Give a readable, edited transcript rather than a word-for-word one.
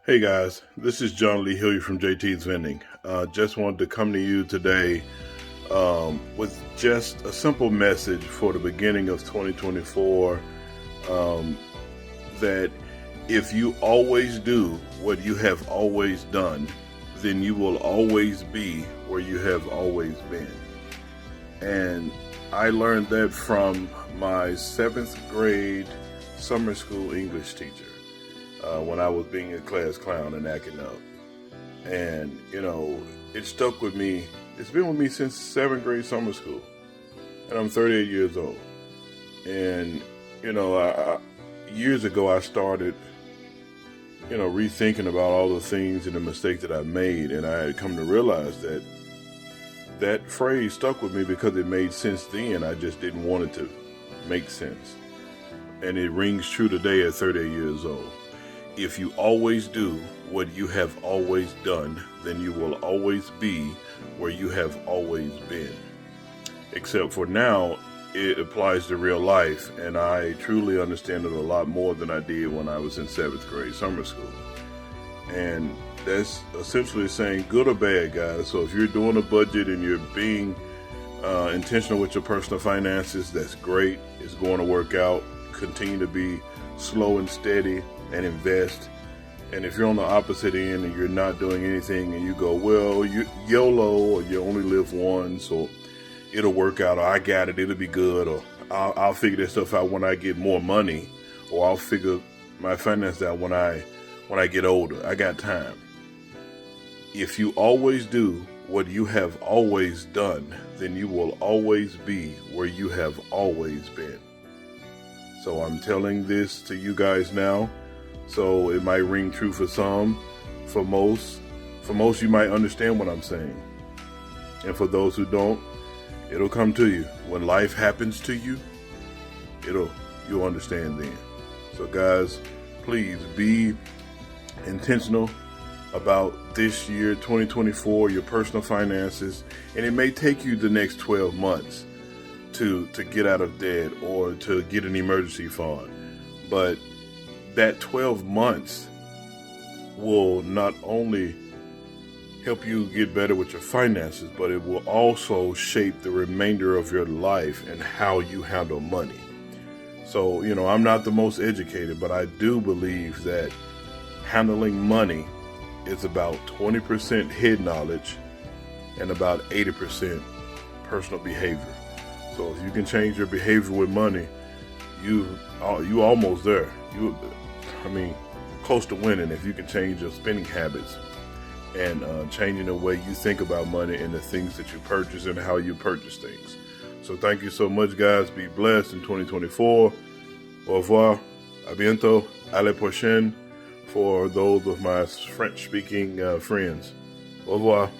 Hey guys, this is John Lee Hilliard from JT's Vending. Just wanted to come to you today with just a simple message for the beginning of 2024 that if you always do what you have always done, then you will always be where you have always been. And I learned that from my 7th grade summer school English teacher. When I was being a class clown and acting up. And, it stuck with me. It's been with me since 7th grade summer school. And I'm 38 years old. And, years ago I started, rethinking about all the things and the mistakes that I made. And I had come to realize that that phrase stuck with me because it made sense then. I just didn't want it to make sense. And it rings true today at 38 years old. If you always do what you have always done, then you will always be where you have always been. Except for now, it applies to real life, and I truly understand it a lot more than I did when I was in 7th grade summer school. And that's essentially saying good or bad, guys. So if you're doing a budget and you're being intentional with your personal finances, that's great. It's going to work out. Continue to be slow and steady and invest. And if you're on the opposite end and you're not doing anything and you go, well, you YOLO, or you only live once, or it'll work out, or I got it, it'll be good, or I'll figure this stuff out when I get more money, or I'll figure my finances out when I get older. I got time. If you always do what you have always done, then you will always be where you have always been. So I'm telling this to you guys now. So it might ring true for some. For most you might understand what I'm saying. And for those who don't, it'll come to you. When life happens to you, you'll understand then. So guys, please be intentional about this year, 2024, your personal finances. And it may take you the next 12 months to get out of debt or to get an emergency fund. But that 12 months will not only help you get better with your finances, but it will also shape the remainder of your life and how you handle money. So, I'm not the most educated, but I do believe that handling money is about 20% head knowledge and about 80% personal behavior. So if you can change your behavior with money, you almost there. Close to winning if you can change your spending habits and changing the way you think about money and the things that you purchase and how you purchase things. So thank you so much, guys. Be blessed in 2024. Au revoir. À bientôt. À la prochaine for those of my French-speaking friends. Au revoir.